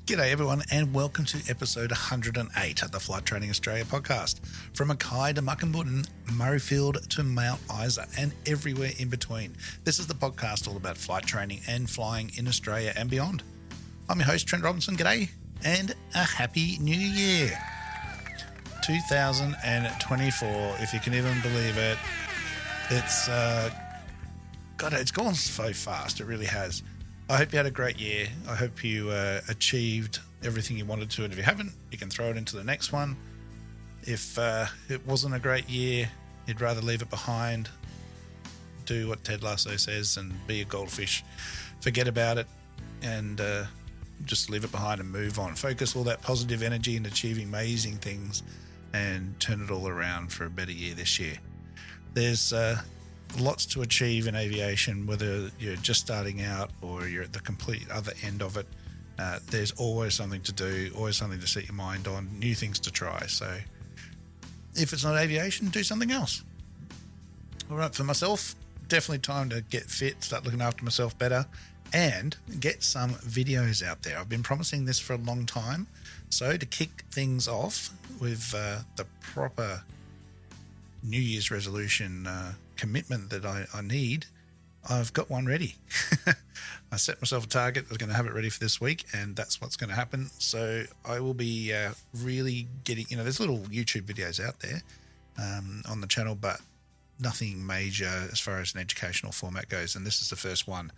G'day everyone and welcome to episode 108 of the Flight Training Australia podcast. From Mackay to Muckenbudden, Murrayfield to Mount Isa and everywhere in between. This is the podcast all about flight training and flying in Australia and beyond. I'm your host Trent Robinson, g'day and a happy new year. 2024, if you can even believe it. It's gone so fast, it really has. I hope you had a great year. I hope you achieved everything you wanted to. And if you haven't, you can throw it into the next one. If it wasn't a great year, you'd rather leave it behind. Do what Ted Lasso says and be a goldfish. Forget about it and just leave it behind and move on. Focus all that positive energy in achieving amazing things and turn it all around for a better year this year. There's lots to achieve in aviation, whether you're just starting out or you're at the complete other end of it. There's always something to do, always something to set your mind on, new things to try. So if it's not aviation, do something else. All right, for myself, definitely time to get fit, start looking after myself better, and get some videos out there. I've been promising this for a long time. So to kick things off with the proper New Year's resolution commitment that I need, I've got one ready. I set myself a target. I was going to have it ready for this week, and that's what's going to happen. So I will be really getting, there's little YouTube videos out there on the channel, but nothing major as far as an educational format goes. And this is the first one.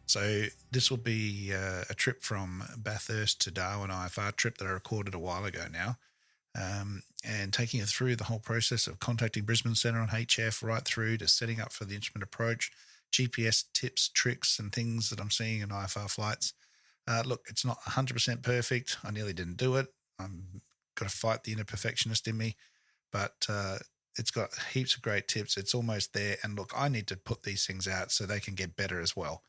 So this will be a trip from Bathurst to Darwin IFR trip that I recorded a while ago now. And taking it through the whole process of contacting Brisbane Centre on HF right through to setting up for the instrument approach, GPS tips, tricks and things that I'm seeing in IFR flights. Look, it's not 100% perfect. I nearly didn't do it. I'm got to fight the inner perfectionist in me, but it's got heaps of great tips. It's almost there. And look, I need to put these things out so they can get better as well.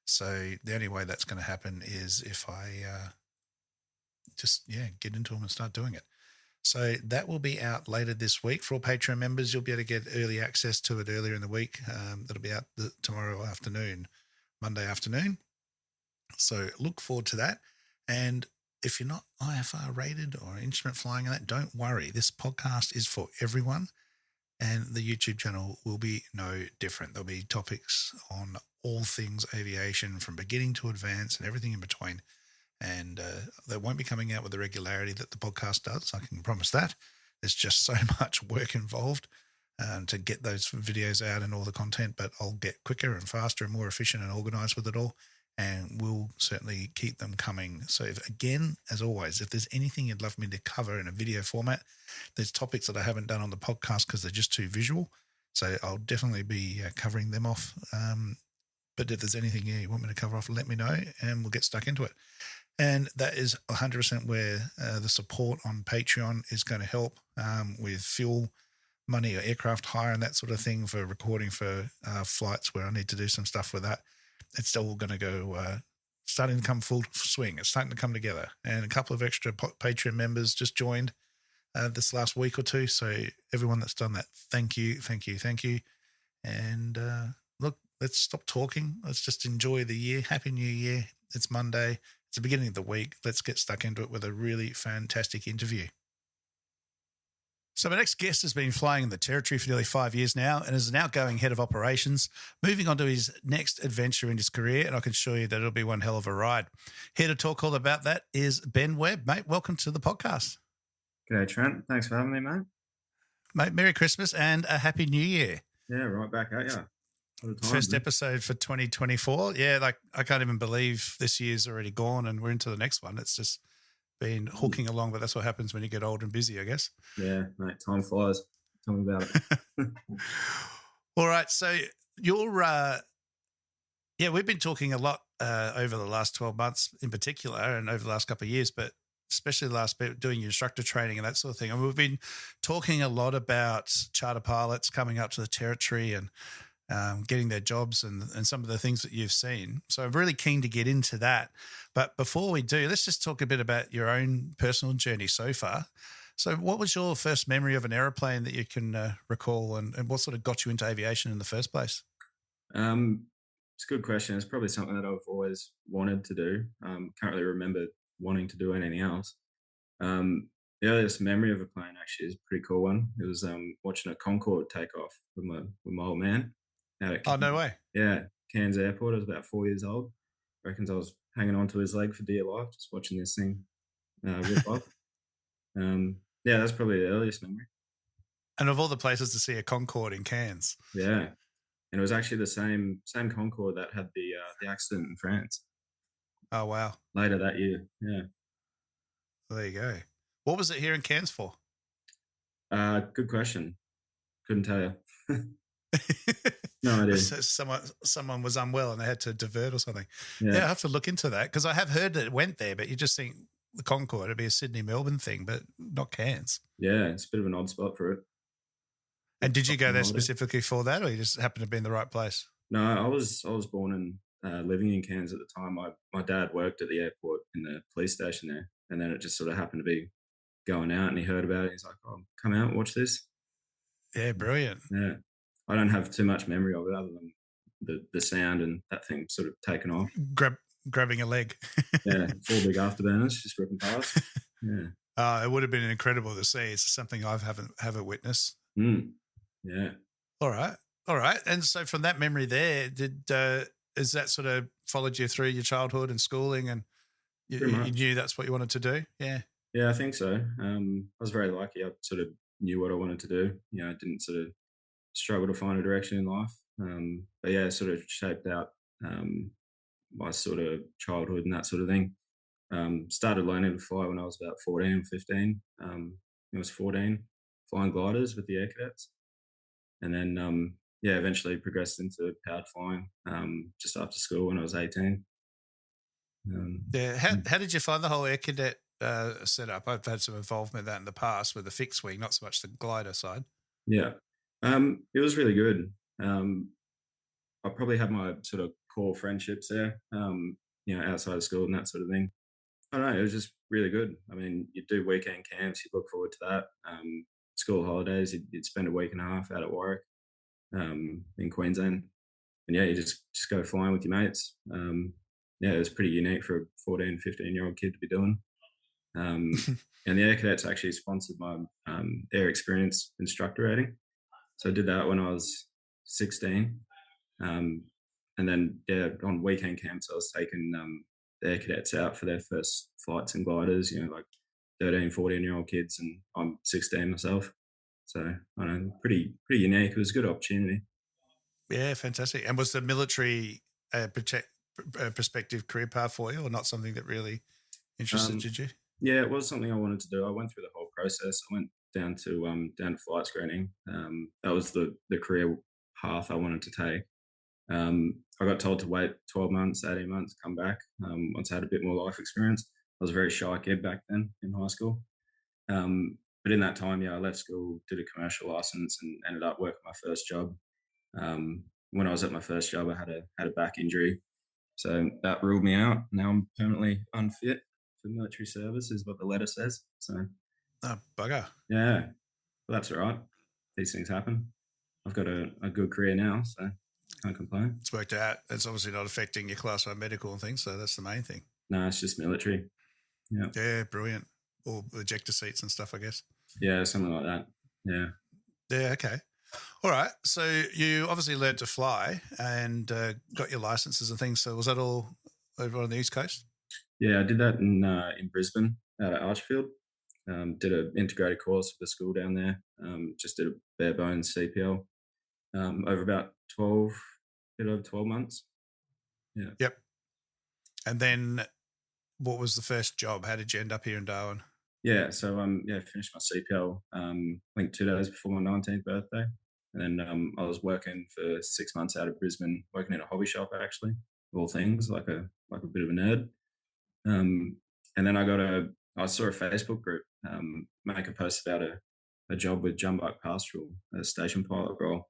So the only way that's going to happen is if I get into them and start doing it. So that will be out later this week. For all Patreon members, you'll be able to get early access to it earlier in the week. That'll be out tomorrow afternoon, Monday afternoon. So look forward to that. And if you're not IFR rated or instrument flying and that, don't worry. This podcast is for everyone. And the YouTube channel will be no different. There'll be topics on all things aviation from beginning to advanced and everything in between. And they won't be coming out with the regularity that the podcast does. I can promise that. There's just so much work involved to get those videos out and all the content, but I'll get quicker and faster and more efficient and organized with it all. And we'll certainly keep them coming. So again, as always, if there's anything you'd love me to cover in a video format, there's topics that I haven't done on the podcast because they're just too visual. So I'll definitely be covering them off. But if there's anything you want me to cover off, let me know and we'll get stuck into it. And that is 100% where the support on Patreon is going to help with fuel money or aircraft hire and that sort of thing for recording for flights where I need to do some stuff with that. It's all going to go starting to come full swing. It's starting to come together. And a couple of extra Patreon members just joined this last week or two. So everyone that's done that, thank you. And look, let's stop talking. Let's just enjoy the year. Happy New Year. It's Monday. It's the beginning of the week. Let's get stuck into it with a really fantastic interview. So my next guest has been flying in the Territory for nearly 5 years now and is an outgoing head of operations, moving on to his next adventure in his career, and I can assure you that it'll be one hell of a ride. Here to talk all about that is Ben Webb. Mate, welcome to the podcast. G'day, Trent. Thanks for having me, mate. Mate, Merry Christmas and a Happy New Year. Yeah, right back at you. First episode for 2024. Yeah, like I can't even believe this year's already gone and we're into the next one. It's just been hooking along, but that's what happens when you get old and busy, I guess. Yeah, mate, time flies. Tell me about it. All right, so you're, we've been talking a lot over the last 12 months in particular and over the last couple of years, but especially the last bit doing your instructor training and that sort of thing. And we've been talking a lot about charter pilots coming up to the Territory and getting their jobs and some of the things that you've seen. So I'm really keen to get into that. But before we do, let's just talk a bit about your own personal journey so far. So what was your first memory of an aeroplane that you can recall and what sort of got you into aviation in the first place? It's a good question. It's probably something that I've always wanted to do. Can't really remember wanting to do anything else. The earliest memory of a plane actually is a pretty cool one. It was watching a Concorde take off with my old man out at Oh, no way. yeah, Cairns Airport. I was about 4 years old. Reckons I was hanging onto his leg for dear life, just watching this thing rip off. Yeah, that's probably the earliest memory. And of all the places to see a Concorde in Cairns. Yeah, and it was actually the same Concorde that had the accident in France Oh, wow. later that year. Yeah, Well, there you go. What was it here in Cairns for? good question. Couldn't tell you. No idea. Someone was unwell and they had to divert or something. Yeah, Yeah, I have to look into that because I have heard that it went there, but you just think the Concorde would be a Sydney Melbourne thing, but not Cairns. yeah, it's a bit of an odd spot for it. And did you go there Holiday. specifically for that, or you just happened to be in the right place? No, I was born and living in Cairns at the time. My dad worked at the airport in the police station there, and then it just sort of happened to be going out, and he heard about it. He's like, "Oh, come out, watch this." Yeah, brilliant. Yeah, I don't have too much memory of it other than the sound and that thing sort of taking off. Grabbing a leg. Yeah, 4 big afterburners just ripping past. Yeah, It would have been incredible to see. It's something I haven't witnessed. yeah. All right. And so from that memory there, is that sort of followed you through your childhood and schooling, and you knew that's what you wanted to do? Yeah. Yeah, I think so. I was very lucky. I sort of knew what I wanted to do. I didn't sort of struggle to find a direction in life. But yeah, it sort of shaped out my sort of childhood and that sort of thing. Started learning to fly when I was about 14 or 15. I was 14, flying gliders with the Air Cadets. And then, yeah, eventually progressed into powered flying just after school when I was 18. Yeah. How did you find the whole Air Cadet setup? I've had some involvement in that in the past with the fixed wing, not so much the glider side. Yeah. It was really good. I probably had my sort of core friendships there, outside of school and that sort of thing. I don't know, it was just really good. I mean, you'd do weekend camps, you'd look forward to that. School holidays, you'd spend a week and a half out at Warwick in Queensland. And yeah, you just go flying with your mates. Yeah, it was pretty unique for a 14, 15-year-old kid to be doing. And the Air Cadets actually sponsored my air experience instructor rating. So I did that when I was 16. And then, yeah, on weekend camps, I was taking the Air Cadets out for their first flights and gliders, like 13, 14-year-old kids, and I'm 16 myself. So, I don't know, pretty unique. It was a good opportunity. Yeah, fantastic. And was the military prospective career path for you, or not something that really interested you? Yeah, it was something I wanted to do. I went through the whole process. I went down to flight screening. That was the career path I wanted to take. I got told to wait 12 months, 18 months, come back once I had a bit more life experience. I was a very shy kid back then in high school. But in that time, yeah, I left school, did a commercial license, and ended up working my first job. When I was at my first job, I had a back injury, so that ruled me out. Now I'm permanently unfit for military service, is what the letter says. So, oh, bugger. Yeah, well, that's all right. These things happen. I've got a good career now, so can't complain. It's worked out. It's obviously not affecting your class 1 medical and things, so that's the main thing. No, it's just military. Yeah. Yeah, brilliant. Or ejector seats and stuff, I guess. Yeah, something like that. Yeah. Yeah, okay. All right. So you obviously learned to fly and got your licenses and things. So was that all over on the East Coast? Yeah, I did that in Brisbane out at Archfield. Did an integrated course for the school down there. Just did a bare bones CPL over about 12 months. Yeah. Yep. And then what was the first job? How did you end up here in Darwin? Yeah, so finished my CPL I think 2 days before my 19th birthday. And then I was working for 6 months out of Brisbane, working in a hobby shop actually, of all things, like a bit of a nerd. And then I saw a Facebook group make a post about a job with Jumbuck Pastoral, a station pilot role.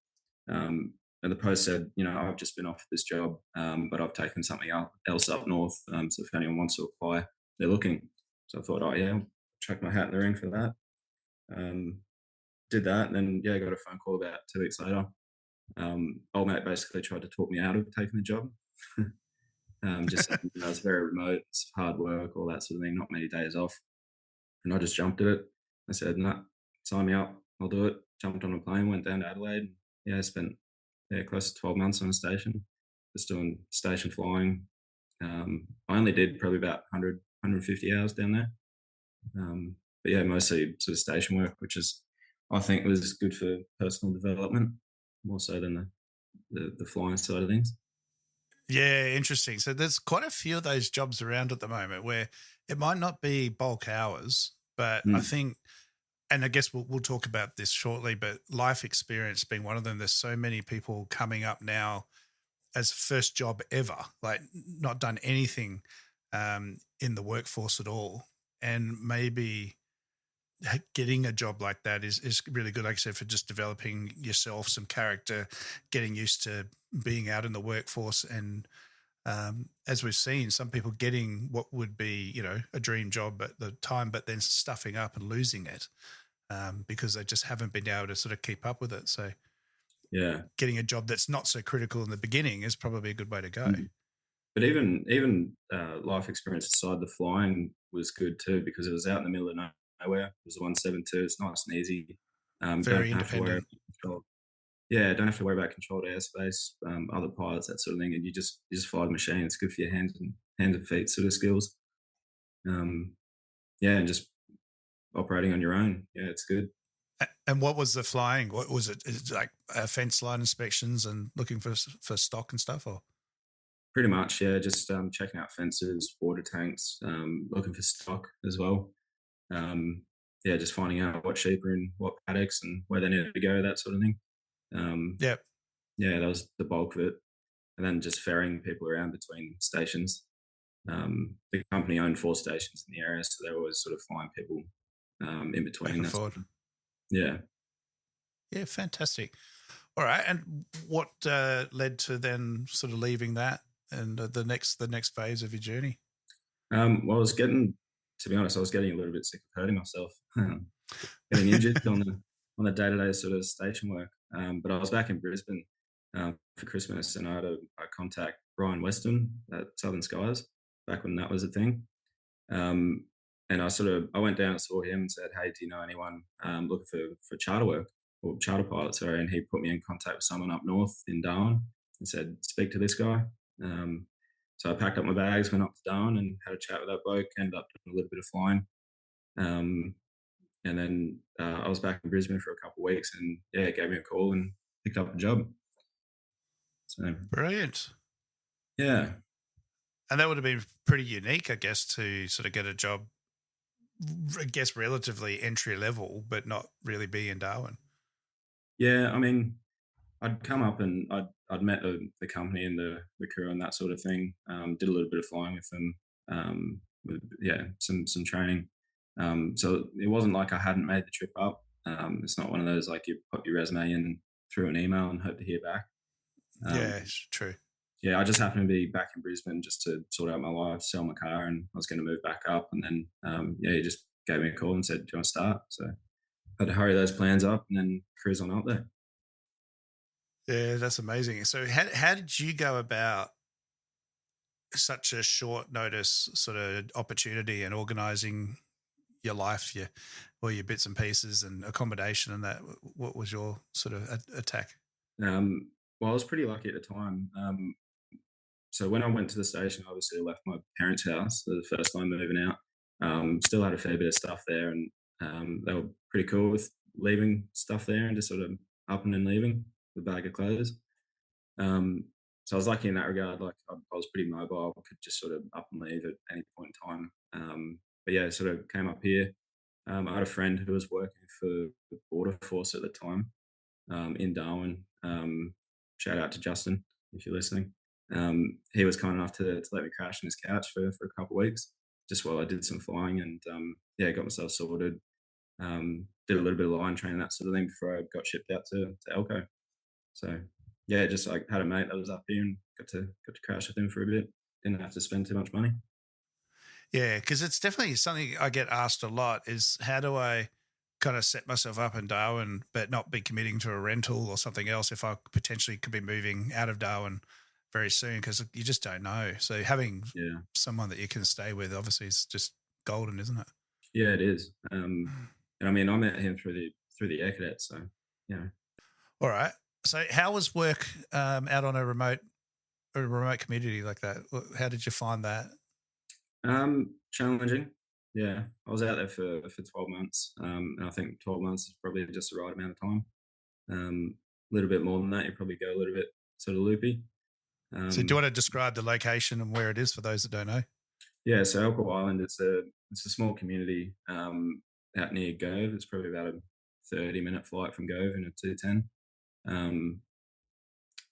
And the post said, I've just been offered this job, but I've taken something else up north. So if anyone wants to apply, they're looking. So I thought, oh yeah, I'll chuck my hat in the ring for that. Did that, and then I got a phone call about 2 weeks later. Old mate basically tried to talk me out of taking the job. Just saying, it's very remote, it's hard work, all that sort of thing, not many days off. And I just jumped at it. I said, "Nah, sign me up. I'll do it." Jumped on a plane, went down to Adelaide. Yeah, spent close to 12 months on a station, just doing station flying. I only did probably about 100, 150 hours down there. But yeah, mostly sort of station work, which is I think was good for personal development more so than the flying side of things. Yeah, interesting. So there's quite a few of those jobs around at the moment where it might not be bulk hours, but I Mm, think, and I guess we'll talk about this shortly, but life experience being one of them. There's so many people coming up now as first job ever, like not done anything in the workforce at all, and maybe getting a job like that is really good. Like I said, for just developing yourself, some character, getting used to being out in the workforce, and as we've seen, some people getting what would be, a dream job at the time, but then stuffing up and losing it because they just haven't been able to sort of keep up with it. So yeah. getting a job that's not so critical in the beginning is probably a good way to go. Mm. But even life experience aside, the flying was good too because it was out in the middle of nowhere. It was the 172. It's nice and easy. Don't Very have to worry independent. about control. Yeah, don't have to worry about controlled airspace, other pilots, that sort of thing. And you just fly the machine. It's good for your hands and feet sort of skills. Um, yeah, and just operating on your own. Yeah, it's good. And what was the flying? What was it? Is it like fence line inspections and looking for stock and stuff, or Pretty much, yeah. Just checking out fences, water tanks, looking for stock as well. Um, yeah, just finding out what sheep are in what paddocks and where they need to go, that sort of thing. Um, yeah, yeah, that was the bulk of it. And then just ferrying people around between stations. The company owned 4 stations in the area, so they were always sort of flying people in back between. and That's forward. yeah. Yeah, fantastic. All right, and what led to then sort of leaving that and the next phase of your journey? Well, to be honest, I was getting a little bit sick of hurting myself, getting injured on the day to day sort of station work. But I was back in Brisbane for Christmas, and I contact Brian Weston at Southern Skies back when that was a thing. Um, and I went down and saw him and said, "Hey, do you know anyone looking for charter work or charter pilot?" Sorry, and he put me in contact with someone up north in Darwin and said, "Speak to this guy." Um, so I packed up my bags, went up to Darwin, and had a chat with that bloke. Ended up doing a little bit of flying, um, and then I was back in Brisbane for a couple of weeks, and yeah, gave me a call and picked up a job. So Brilliant. yeah, And that would have been pretty unique, I guess, to sort of get a job, I guess, relatively entry level, but not really be in Darwin. yeah. I mean, I'd come up and I'd met the company and the crew and that sort of thing. Did a little bit of flying with them. Yeah, some training. So it wasn't like I hadn't made the trip up. It's not one of those like you put your resume in through an email and hope to hear back. Um, Yeah, it's true. yeah, I just happened to be back in Brisbane just to sort out my life, sell my car, and I was going to move back up. And then yeah, he just gave me a call and said, "Do you want to start?" So I had to hurry those plans up and then cruise on up there. Yeah, that's amazing. So, how did you go about such a short notice sort of opportunity and organizing your life, your bits and pieces and accommodation and that? What was your sort of attack? Well, I was pretty lucky at the time. So when I went to the station, obviously I left my parents' house the first time moving out. Still had a fair bit of stuff there, and they were pretty cool with leaving stuff there and just sort of up and then leaving the bag of clothes. Um, so I was lucky in that regard. Like I was pretty mobile, could just sort of up and leave at any point in time. But yeah, sort of came up here. I had a friend who was working for the Border Force at the time in Darwin. Shout out to Justin if you're listening. He was kind enough to let me crash on his couch for a couple of weeks, just while I did some flying and yeah, got myself sorted. Did a little bit of line training, that sort of thing, before I got shipped out to Elko. So yeah, just like had a mate that was up here and got to crash with him for a bit. Didn't have to spend too much money. Yeah, because it's definitely something I get asked a lot is how do I kind of set myself up in Darwin, but not be committing to a rental or something else if I potentially could be moving out of Darwin very soon because you just don't know. So having Yeah. someone that you can stay with obviously is just golden, isn't it? Yeah, it is. And I mean, I met him through the air cadets, so yeah. All right. So how was work out on a remote community like that? How did you find that? Challenging. Yeah, I was out there for 12 months, and I think 12 months is probably just the right amount of time. A little bit more than that, you probably go a little bit sort of loopy. So do you Um, want to describe the location and where it is for those that don't know? yeah, so Elko Island, it's a small community out near Gove. It's probably about a 30-minute flight from Gove in a 210. Um,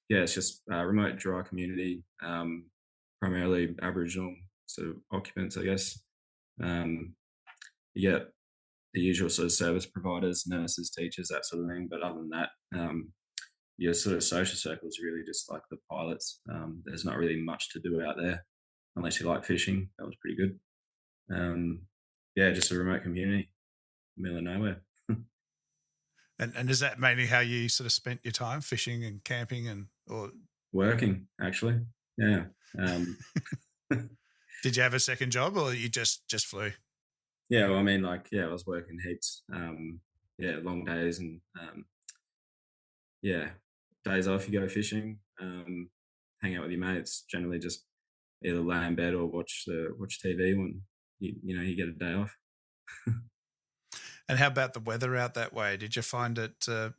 yeah, it's just a remote dry community, primarily Aboriginal sort of occupants, I guess. Um, you get the usual sort of service providers, nurses, teachers, that sort of thing. But other than that, your sort of social circle is really just like the pilots. There's not really much to do out there unless you like fishing. That was pretty good. Yeah, just a remote community, middle of nowhere. And is that mainly how you sort of spent your time fishing and camping and or Working, actually. Yeah. Um, did you have a second job or you just flew? yeah, well, I mean, like, yeah, I was working heaps. Yeah, long days and yeah, days off, you go fishing, hang out with your mates. Generally, just either lay in bed or watch TV when you get a day off. And how about the weather out that way? Did you find it a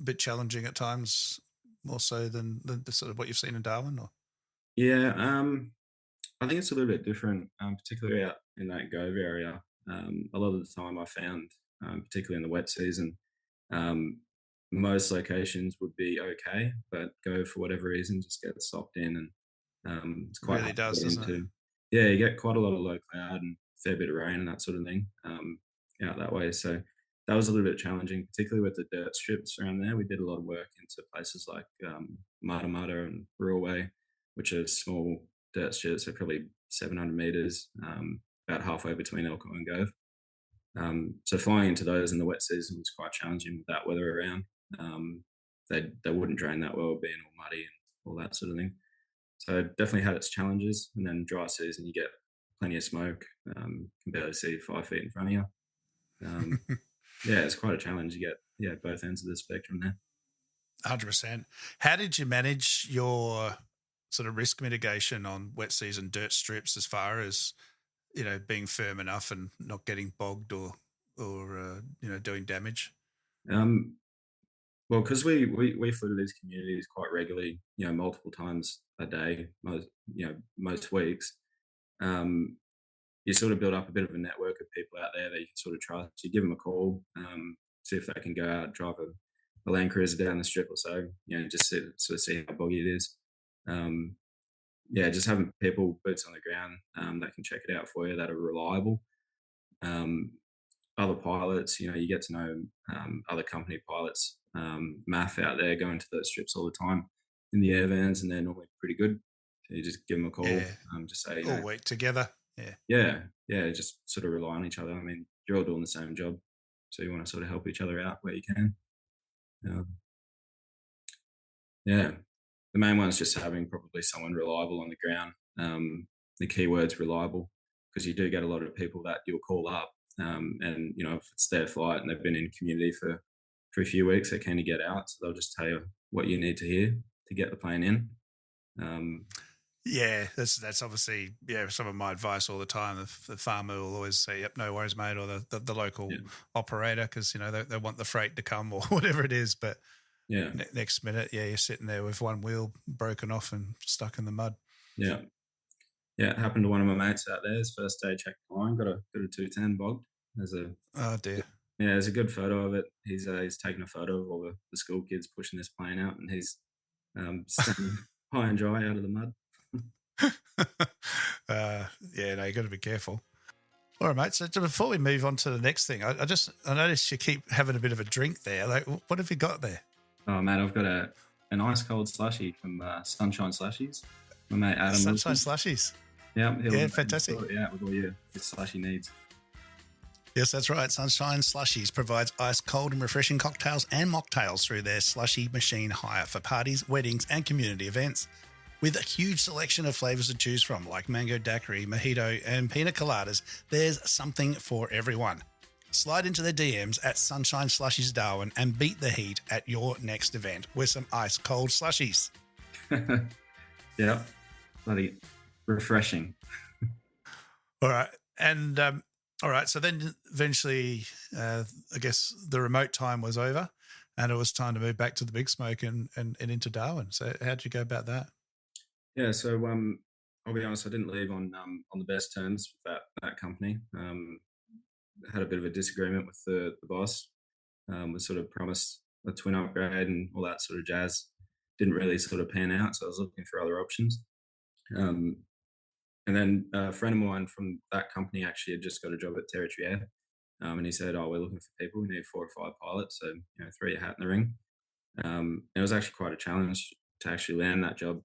bit challenging at times, more so than the sort of what you've seen in Darwin? Or Yeah, I think it's a little bit different, particularly out in that Gove area. A lot of the time, I found, particularly in the wet season, um, most locations would be okay, but Gove for whatever reason just gets socked in, and it's it quite really hard to does, get doesn't it? into. Yeah, you get quite a lot of low cloud and fair bit of rain and that sort of thing out that way. So that was a little bit challenging, particularly with the dirt strips around there. We did a lot of work into places like Mata Mata and Ruraway, which are small dirt strips, so probably 700 meters, about halfway between Elko and Gove. So flying into those in the wet season was quite challenging with that weather around. Um, they wouldn't drain that well, being all muddy and all that sort of thing. So it definitely had its challenges. And then dry season, you get plenty of smoke. Can barely see 5 feet in front of you. Um, yeah, it's quite a challenge. You get both ends of the spectrum there. 100%. How did you manage your sort of risk mitigation on wet season dirt strips as far as, being firm enough and not getting bogged or doing damage? Um, well, because we flew to these communities quite regularly, multiple times a day, most weeks. Um, you sort of build up a bit of a network of people out there that you can sort of trust. You give them a call, see if they can go out, drive a Land Cruiser down the strip or so, just sort of see how boggy it is. Um, yeah, just having people, boots on the ground, that can check it out for you, that are reliable. Um, other pilots, you get to know other company pilots, MAF out there going to those strips all the time in the air vans, and they're normally pretty good. So you just give them a call, Yeah. just say, All work together. Yeah. yeah, just sort of rely on each other. I mean, you're all doing the same job, so you want to sort of help each other out where you can. Um, yeah, the main one is just having probably someone reliable on the ground. The key word's reliable, because you do get a lot of people that you'll call up, and if it's their flight and they've been in community for a few weeks, they're keen to get out, so they'll just tell you what you need to hear to get the plane in. Um, Yeah, that's obviously some of my advice all the time. The farmer will always say, "Yep, no worries, mate," or the local yeah, operator, because they want the freight to come or whatever it is. But yeah, next minute, you're sitting there with one wheel broken off and stuck in the mud. yeah. Yeah, it happened to one of my mates out there. His first day checked the line, got a 210 bogged. There's a Oh dear. Yeah, there's a good photo of it. He's taken a photo of all the school kids pushing this plane out, and he's standing high and dry out of the mud. Yeah, no, you got to be careful. All right, mate. So before we move on to the next thing, I noticed you keep having a bit of a drink there. Like, what have you got there? Oh man, I've got an ice cold slushy from Sunshine Slushies. My mate Adam. Sunshine slushies. Yeah, Fantastic. Sort it out with all your slushy needs. Yes, that's right. Sunshine Slushies provides ice cold and refreshing cocktails and mocktails through their slushy machine hire for parties, weddings, and community events. With a huge selection of flavors to choose from, like mango daiquiri, mojito, and pina coladas, there's something for everyone. Slide into their DMs at Sunshine Slushies Darwin and beat the heat at your next event with some ice cold slushies. Yeah, bloody refreshing. All right. And all right. So then eventually, I guess the remote time was over and it was time to move back to the Big Smoke and into Darwin. So how did you go about that? Yeah, so I'll be honest, I didn't leave on the best terms with that company. Had a bit of a disagreement with the boss. Was sort of promised a twin upgrade and all that sort of jazz. Didn't really sort of pan out, so I was looking for other options. Um, and then a friend of mine from that company actually had just got a job at Territory Air, and he said, "Oh, we're looking for people. We need 4 or 5 pilots, so throw your hat in the ring." It was actually quite a challenge to actually land that job.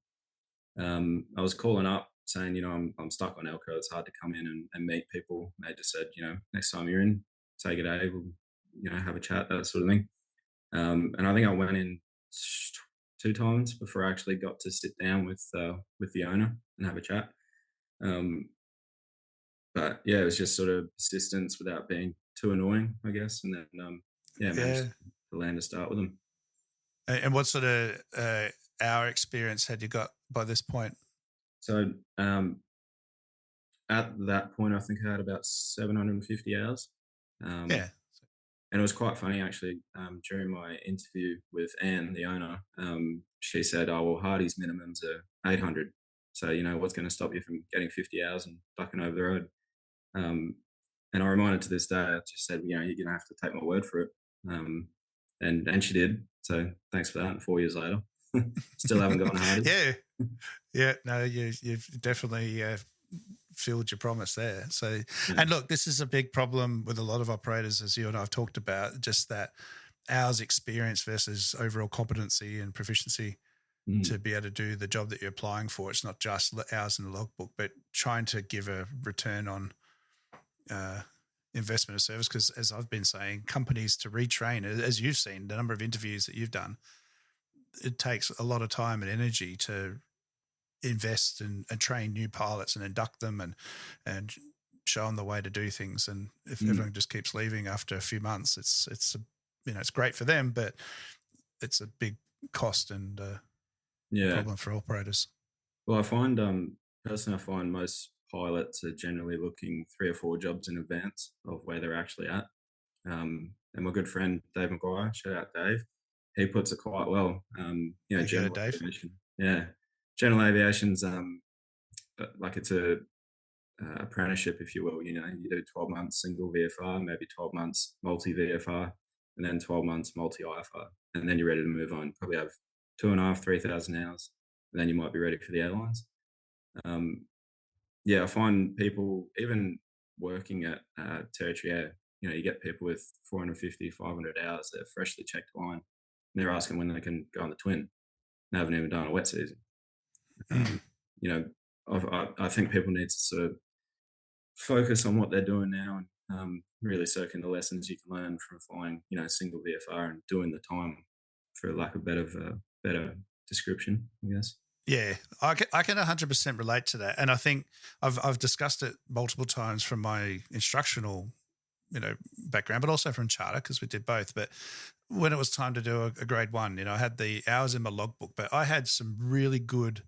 I was calling up saying, I'm stuck on Elko. It's hard to come in and meet people. And they just said, next time you're in, take a day. We'll, have a chat, that sort of thing. And I think I went in 2 times before I actually got to sit down with the owner and have a chat. But yeah, it was just sort of persistence without being too annoying, I guess. And then, managed to land a start with them. And what sort of hour experience had you got by this point? So at that point, I think I had about 750 hours. Yeah. And it was quite funny, actually. During my interview with Anne, the owner, she said, "Oh, well, Hardy's minimums are 800. So, what's going to stop you from getting 50 hours and ducking over the road?" And I reminded to this day, I just said, you're going to have to take my word for it. And she did. So thanks for that. And 4 years later, still haven't gone Hardy. Yeah. No, you've definitely filled your promise there. So, and look, this is a big problem with a lot of operators, as you and I have talked about, just that hours experience versus overall competency and proficiency to be able to do the job that you're applying for. It's not just hours in the logbook, but trying to give a return on investment of service. Because as I've been saying, companies to retrain, as you've seen, the number of interviews that you've done, it takes a lot of time and energy to invest and train new pilots and induct them and show them the way to do things. And if everyone just keeps leaving after a few months, it's great for them, but it's a big cost and problem for operators. Well, I find personally, I find most pilots are generally looking 3 or 4 jobs in advance of where they're actually at. And my good friend Dave McGuire, shout out Dave, he puts it quite well. General aviation, general aviation's like it's a apprenticeship, if you will. You do 12 months single VFR, maybe 12 months multi VFR, and then 12 months multi IFR, and then you're ready to move on. Probably have 2,500, 3,000 hours, and then you might be ready for the airlines. I find people even working at Territory Air, you get people with 450, 500 hours. They're freshly checked line, and they're asking when they can go on the twin. They haven't even done a wet season. I think people need to sort of focus on what they're doing now and really soak in the lessons you can learn from flying, single VFR and doing the time, for lack of better description, I guess. Yeah, I can 100% relate to that, and I think I've discussed it multiple times from my instructional, background, but also from charter because we did both. But when it was time to do a grade 1, I had the hours in my logbook, but I had some really good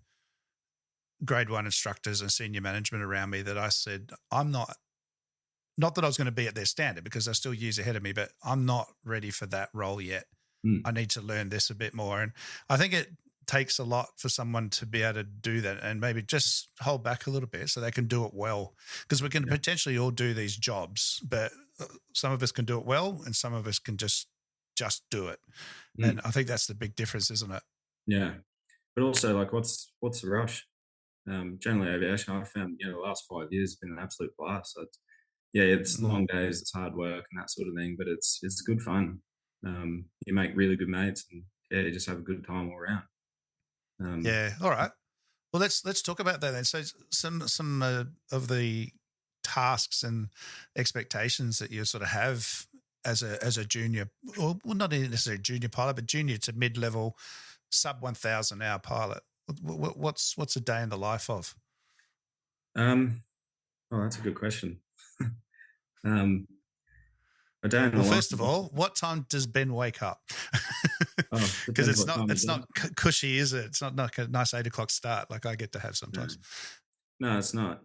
grade 1 instructors and senior management around me that I said, I'm not that I was going to be at their standard because they're still years ahead of me, but I'm not ready for that role yet. I need to learn this a bit more. And I think it takes a lot for someone to be able to do that and maybe just hold back a little bit so they can do it well, because we can potentially all do these jobs, but some of us can do it well and some of us can just do it. And I think that's the big difference, isn't it? Yeah. But also, like, what's the rush? Generally aviation, I've found, the last 5 years has been an absolute blast. So it's long days, it's hard work and that sort of thing, but it's good fun. You make really good mates and you just have a good time all around. All right. Well, let's talk about that then. So some of the tasks and expectations that you sort of have as a junior, or well, not necessarily junior pilot, but junior to mid-level, sub 1,000 hour pilot. What's a day in the life of? Um, oh, that's a good question. um, a day in the Well, life. first of all, what time does Ben wake up? Oh, Because depends what time of it's day. not cushy, is it? It's not like a nice 8 o'clock start like I get to have No, sometimes. no, it's not.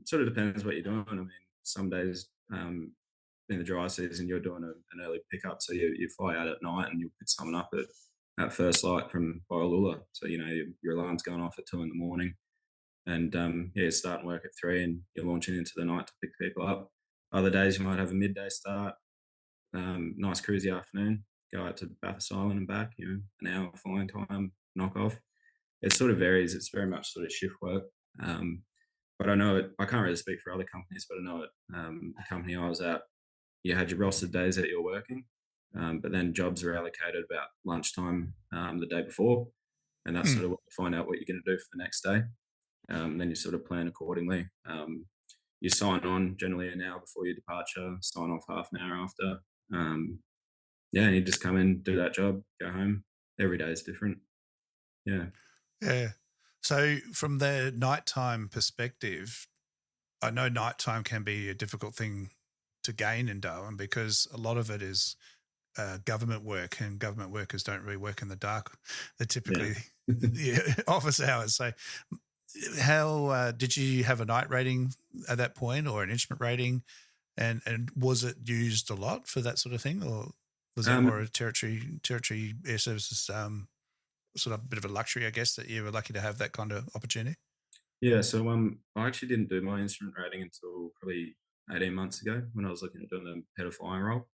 Sort of depends what you're doing. I mean, some days in the dry season you're doing an early pickup, so you fly out at night and you'll pick someone up at first light from Waialula. So your alarm's going off at 2 in the morning, and yeah, you're starting work at 3, and you're launching into the night to pick people up. Other days you might have a midday start, nice cruisy afternoon, go out to Bathurst Island and back. An hour flying time, knock off. It sort of varies. It's very much sort of shift work. Um, but I know it. I can't really speak for other companies, but I know it. The company I was at, you had your rostered days that you're working, but then jobs are allocated about lunchtime the day before, and that's Hmm. sort of what you find out what you're going to do for the next day. Then you sort of plan accordingly. You sign on generally an hour before your departure, sign off half an hour after. Um, yeah, and you just come in, do that job, go home. Every day is different. Yeah. Yeah. So from the nighttime perspective, I know nighttime can be a difficult thing to gain in Darwin because a lot of it is government work, and government workers don't really work in the dark. They're Yeah. typically office hours. So, how did you have a night rating at that point, or an instrument rating, and was it used a lot for that sort of thing, or was that more um, a territory air services sort of bit of a luxury, I guess, that you were lucky to have that kind of opportunity? yeah. So I actually didn't do my instrument rating until probably 18 months ago when I was looking at doing the head of flying role.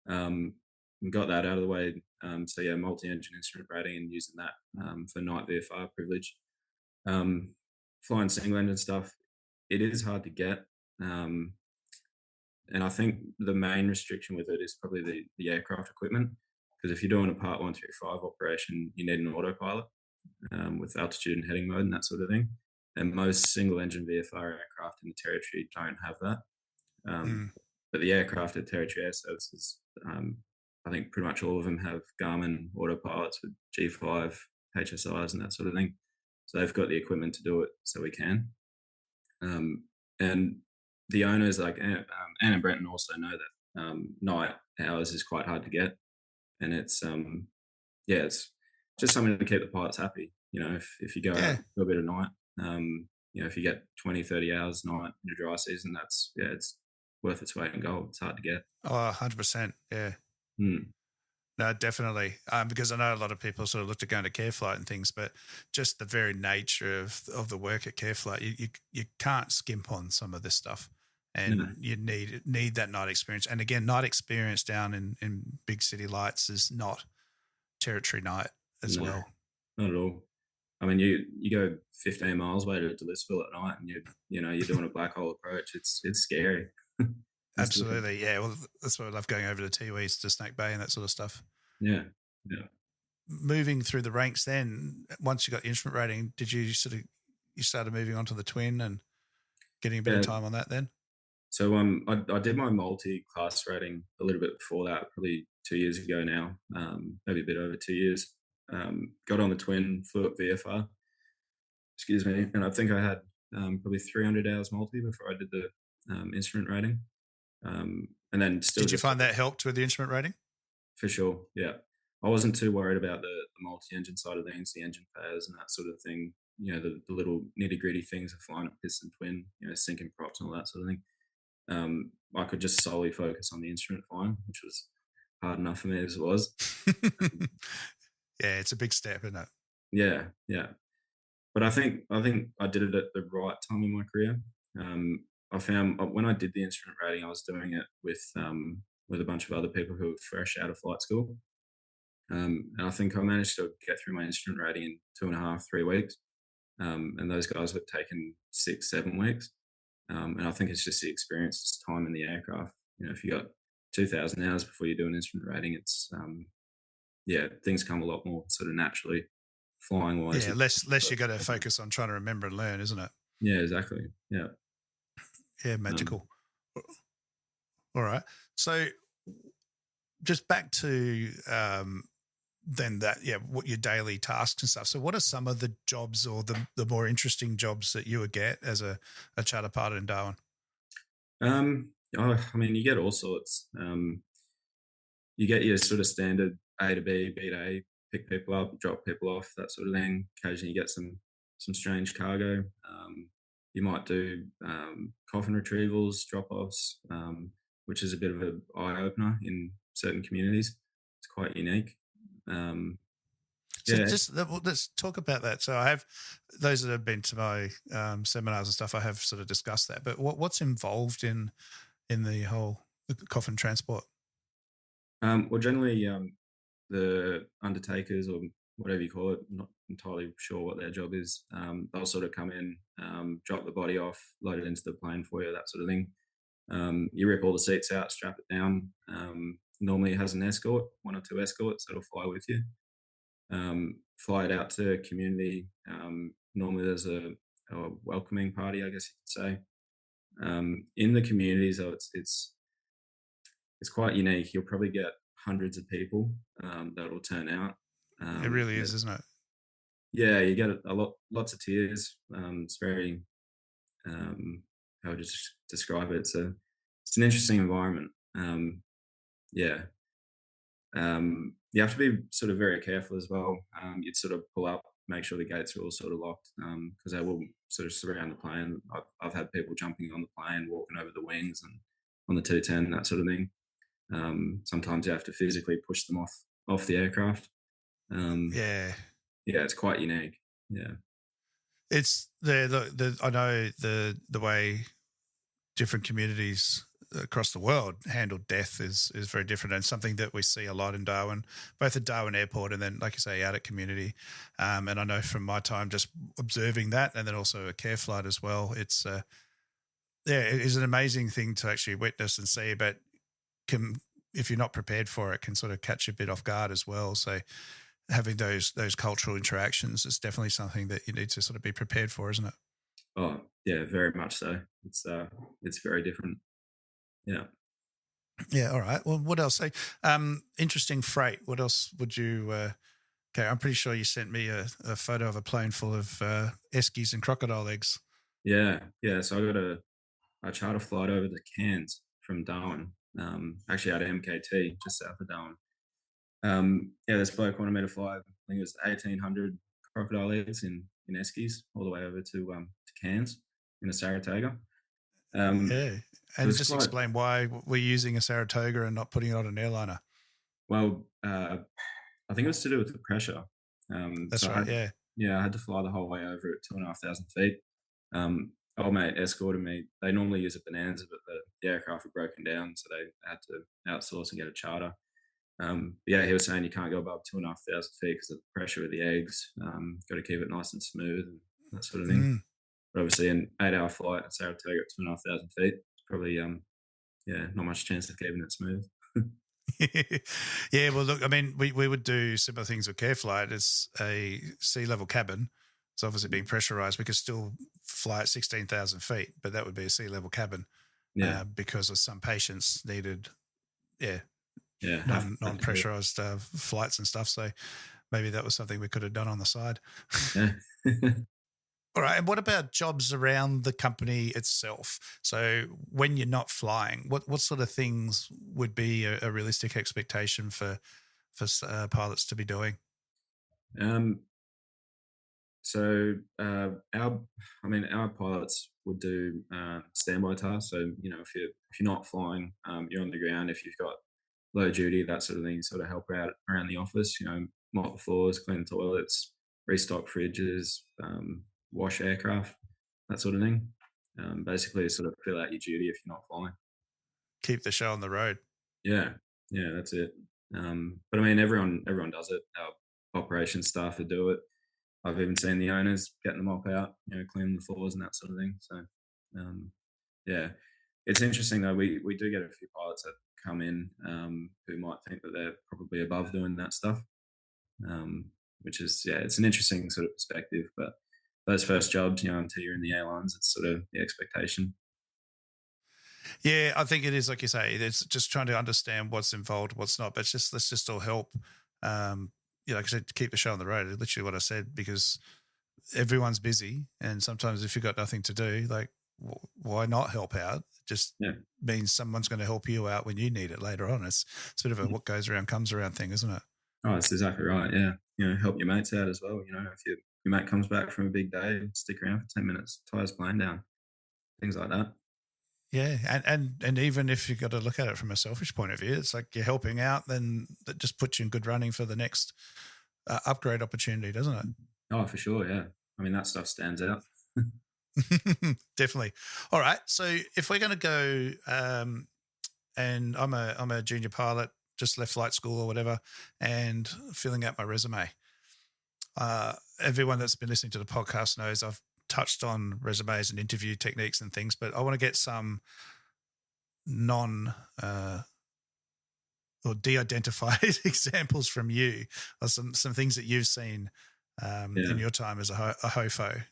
Um, and got that out of the way. So yeah, multi-engine instrument rating and using that for night VFR privilege. Um, Flying single engine stuff, it is hard to get. Um, and I think the main restriction with it is probably the aircraft equipment. Because if you're doing a Part 135 operation, you need an autopilot with altitude and heading mode and that sort of thing. And most single engine VFR aircraft in the territory don't have that. Um, Mm. but the aircraft at Territory Air Services, I think pretty much all of them have Garmin autopilots with G5 HSIs and that sort of thing. So they've got the equipment to do it, so we can. And the owners, like Anne and Brenton, also know that night hours is quite hard to get, and yeah, it's just something to keep the pilots happy. If you go out Yeah. and do a bit of night, if you get 20, 30 hours night in a dry season, it's worth its weight in gold. It's hard to get. Oh, 100%. Yeah. Hmm. No, definitely. Because I know a lot of people sort of look to go into Careflight and things, but just the very nature of the work at Careflight, you can't skimp on some of this stuff, No, and you need that night experience. And again, night experience down in big city lights is not territory night as no, well. not at all. I mean, you go 15 miles away to Litchfield at night, and you're doing a black hole approach. It's scary. It's different. Absolutely, yeah. Well, that's why I love going over to Tiwis to Snake Bay and that sort of stuff. Yeah, yeah. Moving through the ranks, then once you got the instrument rating, did you you started moving on to the twin and getting a bit of Yeah, time on that then? so I did my multi-class rating a little bit before that, probably 2 years ago now, maybe a bit over 2 years. Got on the twin, flew up VFR, excuse me, and I think I had probably 300 hours multi before I did the instrument rating, and then still Did you just find that helped with the instrument rating? for sure, yeah. I wasn't too worried about the multi-engine side of things, the engine pairs and that sort of thing. The little nitty-gritty things of flying a piston twin, sinking props and all that sort of thing. I could just solely focus on the instrument flying, which was hard enough for me as it was. Yeah, it's a big step, isn't it? Yeah, yeah. But I think I did it at the right time in my career. I found when I did the instrument rating, I was doing it with a bunch of other people who were fresh out of flight school, and I think I managed to get through my instrument rating in 2.5, 3 weeks. And those guys were taking 6, 7 weeks. And I think it's just the experience, it's time in the aircraft. If you got 2,000 hours before you do an instrument rating, it's yeah, things come a lot more sort of naturally, flying wise. Yeah, less you got to focus on trying to remember and learn, isn't it? Yeah, exactly. Yeah. Yeah, Um, magical. All right. So just back to than that, yeah, what your daily tasks and stuff. So what are some of the jobs or the more interesting jobs that you would get as a charter pilot in Darwin? I mean, you get all sorts. You get your sort of standard A to B, B to A, pick people up, drop people off, that sort of thing. Occasionally, you get some strange cargo. You might do coffin retrievals, drop offs, which is a bit of an eye opener in certain communities. It's quite unique. Um, So yeah, just let's talk about that. So I have those that have been to my seminars and stuff. I have sort of discussed that, but what's involved in the whole coffin transport? well, generally, the undertakers or whatever you call it, I'm not entirely sure what their job is. They'll sort of come in, drop the body off, load it into the plane for you, that sort of thing. You rip all the seats out, strap it down. Normally, it has an escort, one or two escorts that'll fly with you. Fly it out to community. Normally, there's a welcoming party, I guess you could say. In the communities, though, it's quite unique. You'll probably get hundreds of people that will turn out. It really Yeah, is, isn't it? yeah, you get lots of tears. It's very, how would you describe it? It's an interesting environment. Yeah, you have to be sort of very careful as well. You'd sort of pull up, make sure the gates are all sort of locked because they will sort of surround the plane. I've had people jumping on the plane, walking over the wings and on the 210, that sort of thing. Sometimes you have to physically push them off the aircraft. Um, Yeah. yeah, it's quite unique. Yeah, It's the I know the way different communities across the world handle death is very different, and something that we see a lot in Darwin, both at Darwin Airport and then, like you say, out at community. And I know from my time just observing that, and then also a care flight as well. It's yeah, it is an amazing thing to actually witness and see, but can, if you're not prepared for it, can sort of catch you a bit off guard as well. So having those cultural interactions is definitely something that you need to sort of be prepared for, isn't it? oh yeah, very much so. It's very different. Yeah. Yeah. All right. Well, what else? Say, interesting freight. What else would you? Okay, I'm pretty sure you sent me a photo of a plane full of eskies and crocodile eggs. Yeah, yeah. So I got a charter flight over to Cairns from Darwin, actually out of MKT, just south of Darwin. Yeah, this bloke wanted me to fly, I think it was 1,800 crocodile eggs in Eskies all the way over to Cairns in a Saratoga. Um, Yeah, it and was just quite explain why we're using a Saratoga and not putting it on an airliner. well. I think it was to do with the pressure. That's So right. Yeah. I had to fly the whole way over at 2,500 feet. Old mate escorted me. They normally use a Bonanza, but the aircraft were broken down, so they had to outsource and get a charter. Yeah, he was saying you can't go above 2,500 feet because of the pressure of the eggs. Got to keep it nice and smooth and that sort of thing. Mm. But obviously, an 8 hour flight at Saratoga at 2,500 feet, probably yeah, not much chance of keeping it smooth. Yeah, well, look, I mean, we would do similar things with Care Flight. It's a sea level cabin. It's obviously being pressurized. We could still fly at 16,000 feet, but that would be a sea level cabin Yeah, because of some patients needed, yeah, yeah, have non to do pressurized flights and stuff. So maybe that was something we could have done on the side. it. Yeah. All right. And what about jobs around the company itself? So when you're not flying, what sort of things would be a realistic expectation for pilots to be doing? um, So our pilots would do standby tasks. So if you're not flying, you're on the ground. If you've got low duty, that sort of thing, sort of help out around the office. Mop the floors, clean the toilets, restock fridges, wash aircraft, that sort of thing. Basically, sort of fill out your duty if you're not flying. Keep the show on the road. Yeah, yeah, that's it. But I mean, everyone does it. Our operations staff would do it. I've even seen the owners getting the mop out, cleaning the floors and that sort of thing. So, um, yeah, it's interesting though. We do get a few pilots that come in who might think that they're probably above doing that stuff, which is it's an interesting sort of perspective. But those first jobs, until you're in the airlines, it's sort of the expectation. Yeah, I think it is like you say. It's just trying to understand what's involved, what's not. But it's just let's just all help. Um, like I said, to keep the show on the road. Literally what I said, because everyone's busy, and sometimes if you've got nothing to do, like why not help out? It just Yeah. means someone's going to help you out when you need it later on. It's a bit of a what goes around comes around thing, isn't it? Oh, that's exactly right. Yeah. Help your mates out as well. If your mate comes back from a big day, stick around for 10 minutes, tie his plane down, things like that. Yeah, and even if you've got to look at it from a selfish point of view, it's like you're helping out, then that just puts you in good running for the next upgrade opportunity, doesn't it? Oh, for sure. Yeah. I mean, that stuff stands out. Definitely. All right. So if we're going to go, and I'm a junior pilot, just left flight school or whatever, and filling out my resume. Everyone that's been listening to the podcast knows I've touched on resumes and interview techniques and things, but I want to get some non or de-identified examples from you, or some things that you've seen in your time as a HOFO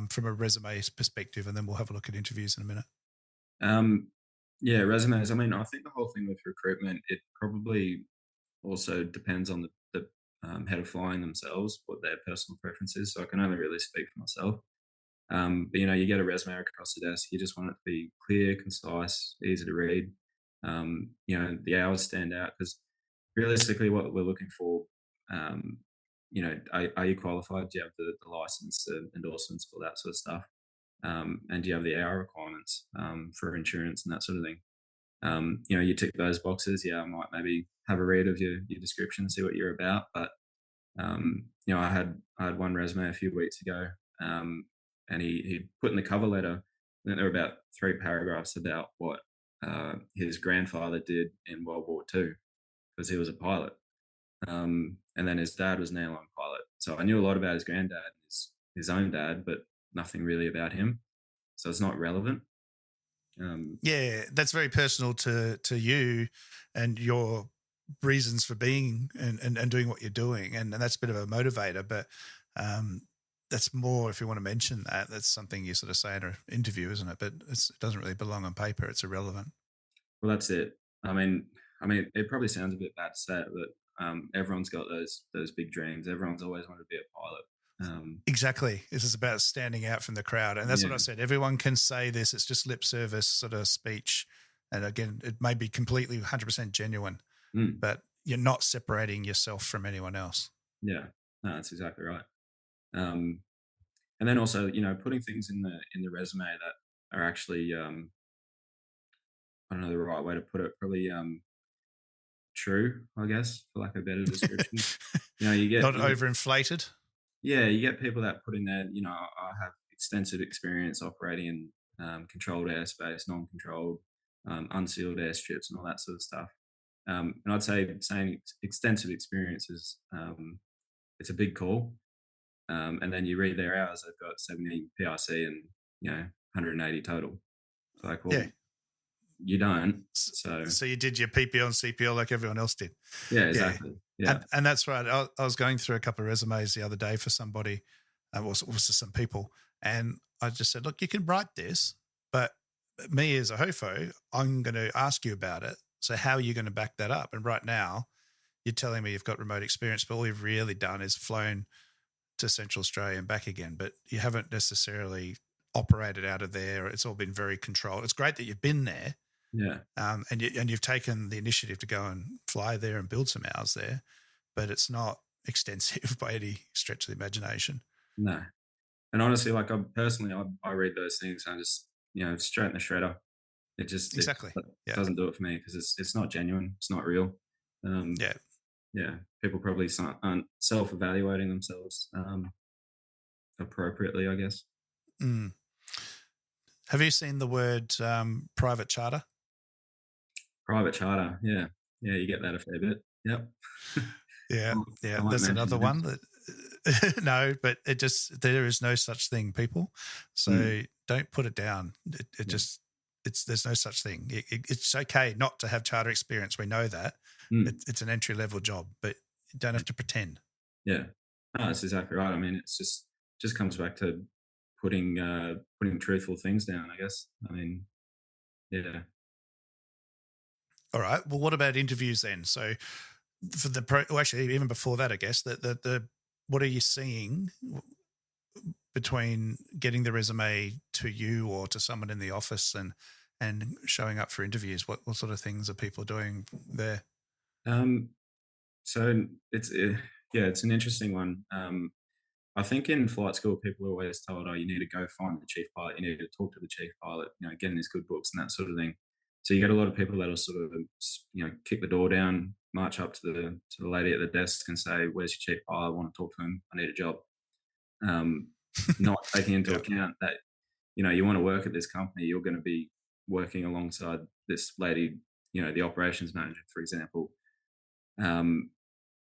from a resume perspective, and then we'll have a look at interviews in a minute. Yeah, resumes. I mean, I think the whole thing with recruitment, it probably also depends on the head of flying themselves, what their personal preference is. So I can only really speak for myself. But you get a resume across the desk. You just want it to be clear, concise, easy to read. The hours stand out because realistically, what we're looking for, are you qualified? Do you have the license, the endorsements, all that sort of stuff? And do you have the hour requirements for insurance and that sort of thing? You tick those boxes. Yeah, I might maybe have a read of your description, see what you're about. But I had one resume a few weeks ago, and he put in the cover letter. I think there were about 3 paragraphs about what his grandfather did in World War II because he was a pilot, and then his dad was an airline pilot. So I knew a lot about his granddad, his own dad, but nothing really about him. So it's not relevant. Yeah, that's very personal to you and your reasons for being and doing what you're doing, and that's a bit of a motivator. But that's more, if you want to mention that, that's something you sort of say in an interview, isn't it? But it doesn't really belong on paper. It's irrelevant. Well, that's it. I mean, it probably sounds a bit bad to say it, but everyone's got those big dreams. Everyone's always wanted to be a pilot. Exactly. This is about standing out from the crowd. And that's what I said. Everyone can say this. It's just lip service sort of speech. And again, it may be completely 100% genuine, but you're not separating yourself from anyone else. Yeah, no, that's exactly right. And then also, putting things in the resume that are actually, I don't know the right way to put it, probably true, I guess, for lack of a better description. You get not overinflated. Yeah, you get people that put in there, I have extensive experience operating in controlled airspace, non-controlled, unsealed airstrips, and all that sort of stuff. And I'd say saying extensive experience is it's a big call. And then you read their hours; they've got 70 PRC and 180 total. Like, well, yeah, you don't. So you did your PPL and CPL like everyone else did. Yeah, exactly. Yeah. And that's right. I was going through a couple of resumes the other day for somebody, was some people, and I just said, look, you can write this, but me as a HOFO, I'm going to ask you about it. So how are you going to back that up? And right now, you're telling me you've got remote experience, but all you've really done is flown to Central Australia and back again, but you haven't necessarily operated out of there. It's all been very controlled. It's great that you've been there. Yeah. And you've taken the initiative to go and fly there and build some hours there, but it's not extensive by any stretch of the imagination. No. And honestly, like I read those things and I just, straight in the shredder. It just exactly doesn't do it for me because it's not genuine. It's not real. Yeah. People probably aren't self-evaluating themselves appropriately, I guess. Mm. Have you seen the word private charter? Private charter, yeah. Yeah, you get that a fair bit. Yep. Yeah. That's another one that no, but there is no such thing, people. So don't put it down. There's no such thing. It's okay not to have charter experience. We know that. It's an entry level job, but you don't have to pretend. Yeah, no, that's exactly right. I mean, it's just comes back to putting truthful things down, I guess. I mean, yeah. All right. Well, what about interviews then? So for well, actually, even before that, I guess the what are you seeing between getting the resume to you or to someone in the office and showing up for interviews? What sort of things are people doing there? Um, so yeah, it's an interesting one. I think in flight school, people are always told, "Oh, you need to go find the chief pilot. You need to talk to the chief pilot. Get in his good books and that sort of thing." So you get a lot of people that'll sort of kick the door down, march up to the lady at the desk and say, "Where's your chief pilot? I want to talk to him. I need a job." Um, Not taking into Yeah. account that you want to work at this company, you're going to be working alongside this lady, the operations manager, for example. Um,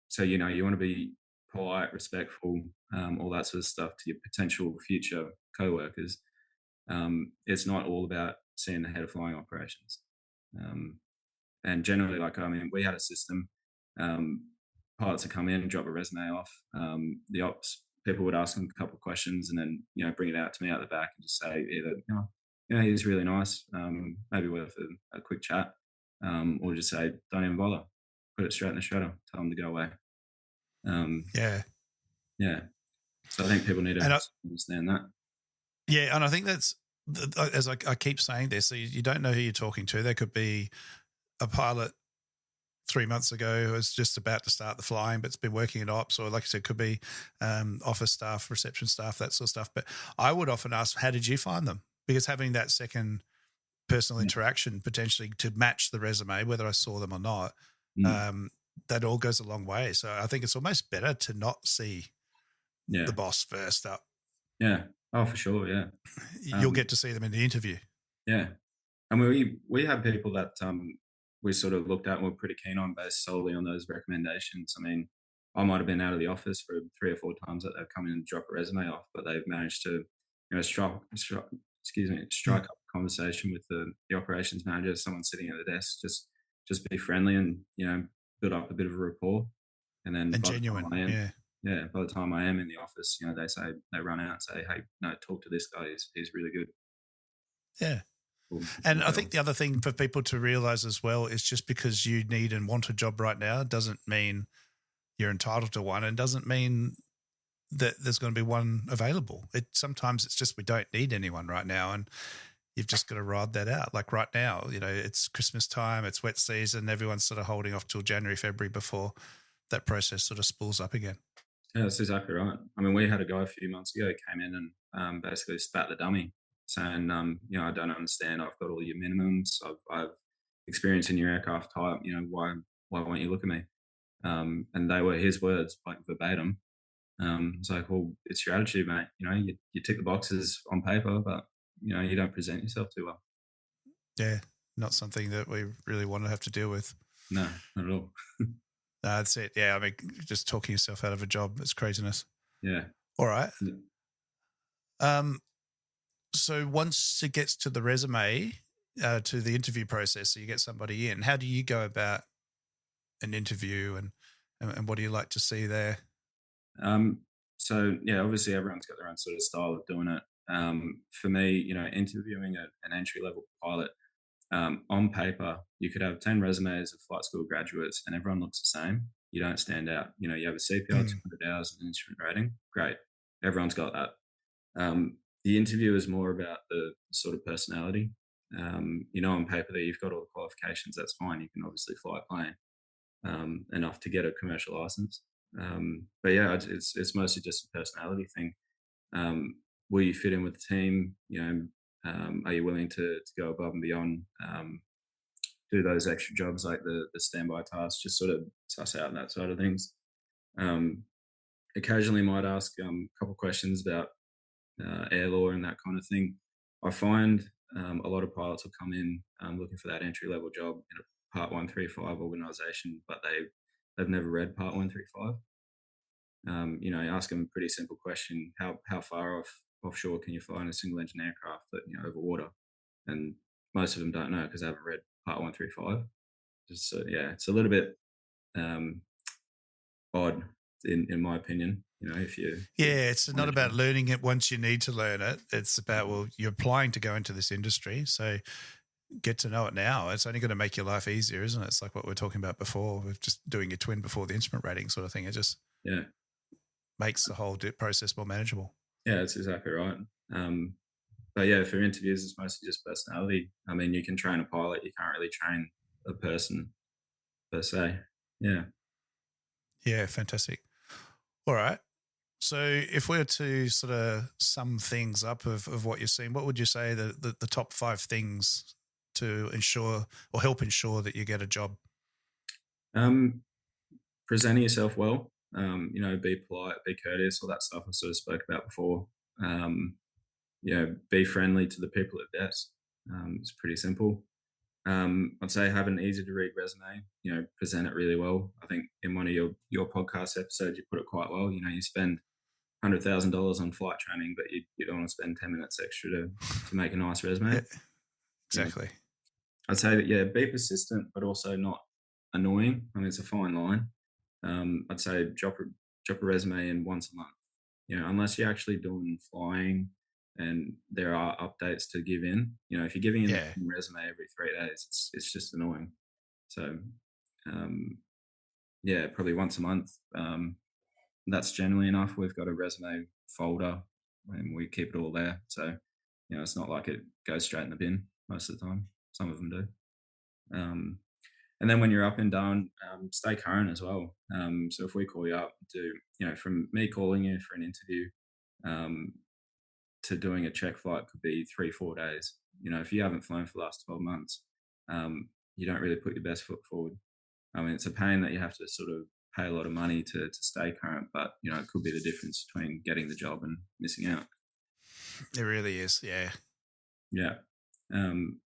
so you want to be polite, respectful, all that sort of stuff to your potential future co-workers. It's not all about seeing the head of flying operations. Um, and generally, like, I mean, we had a system. Um, Pilots would come in and drop a resume off. The ops people would ask them a couple of questions, and then bring it out to me out the back and just say either he's really nice, maybe worth a quick chat, or just say don't even bother, put it straight in the shredder, tell them to go away. Yeah. Yeah, so I think people need to understand that. Yeah, and I think that's, as I keep saying this, so you don't know who you're talking to. There could be a pilot 3 months ago who was just about to start the flying, but's been working in ops, or like I said, could be office staff, reception staff, that sort of stuff. But I would often ask, how did you find them? Because having that second personal interaction potentially to match the resume, whether I saw them or not, that all goes a long way. So I think it's almost better to not see the boss first up. Yeah. Oh, for sure. Yeah. You'll get to see them in the interview. Yeah. And we have people that we sort of looked at and were pretty keen on based solely on those recommendations. I mean, I might have been out of the office for 3 or 4 times that they've come in and drop a resume off, but they've managed to, strike up a conversation with the operations manager, someone sitting at the desk, just be friendly and, build up a bit of a rapport. And then genuine. By the time I am in the office, they run out and say, "Hey, no, talk to this guy. He's really good." Yeah. And I think the other thing for people to realize as well is just because you need and want a job right now doesn't mean you're entitled to one, and doesn't mean that there's going to be one available. Sometimes it's just we don't need anyone right now, and you've just got to ride that out. Like right now, it's Christmas time, it's wet season, everyone's sort of holding off till January, February before that process sort of spools up again. Yeah, that's exactly right. I mean, we had a guy a few months ago who came in and basically spat the dummy, saying, I don't understand. I've got all your minimums. I've experience in your aircraft type. Why won't you look at me? And they were his words, like verbatim. It's like, well, it's your attitude, mate. You tick the boxes on paper, but you don't present yourself too well. Yeah, not something that we really want to have to deal with. No, not at all. That's it. Yeah, I mean, just talking yourself out of a job, it's craziness. Yeah. All right. So once it gets to the resume, to the interview process, so you get somebody in, how do you go about an interview and what do you like to see there? So, yeah, obviously everyone's got their own sort of style of doing it. For me, interviewing an entry-level pilot, on paper, you could have 10 resumes of flight school graduates and everyone looks the same. You don't stand out. You have a CPR, 200 hours and instrument rating. Great. Everyone's got that. The interview is more about the sort of personality. On paper that you've got all the qualifications, that's fine. You can obviously fly a plane enough to get a commercial license. But yeah, it's mostly just a personality thing. Will you fit in with the team? Are you willing to go above and beyond, do those extra jobs like the standby tasks, just sort of suss out that side of things. Occasionally might ask a couple questions about air law and that kind of thing. I find a lot of pilots will come in looking for that entry-level job in a Part 135 organisation, but they've never read Part 135. Ask them a pretty simple question: how far offshore can you fly in a single engine aircraft that over water? And most of them don't know because they haven't read Part 135. It's a little bit odd in my opinion. It's not about learning it once you need to learn it. It's about, well, you're applying to go into this industry, so get to know it now, it's only going to make your life easier, isn't it? It's like what we were talking about before with just doing your twin before the instrument rating sort of thing. It just Yeah. makes the whole process more manageable. Yeah, that's exactly right. But yeah, for interviews, it's mostly just personality. I mean, you can train a pilot, you can't really train a person per se. Yeah. Yeah, fantastic. All right. So if we were to sort of sum things up of what you've seen, what would you say the top 5 things to ensure or help ensure that you get a job? Um, Presenting yourself well, be polite, be courteous, all that stuff I sort of spoke about before. Um, be friendly to the people at desk. It's pretty simple. I'd say have an easy to read resume. Present it really well. I think in one of your podcast episodes, you put it quite well. You spend $100,000 on flight training, but you don't want to spend 10 minutes extra to make a nice resume. Yeah, exactly. I'd say that be persistent, but also not annoying. I mean, it's a fine line. I'd say drop a resume in once a month. Unless you're actually doing flying and there are updates to give in. If you're giving in the Yeah. same resume every 3 days, it's just annoying. So, um, yeah, probably once a month. That's generally enough. We've got a resume folder and we keep it all there. So, it's not like it goes straight in the bin most of the time. Some of them do. Um, and then when you're up and down, stay current as well. So if we call you up from me calling you for an interview um, to doing a check flight could be 3, 4 days. If you haven't flown for the last 12 months, you don't really put your best foot forward. I mean, it's a pain that you have to sort of pay a lot of money to stay current, but it could be the difference between getting the job and missing out. It really is. Yeah. Yeah. And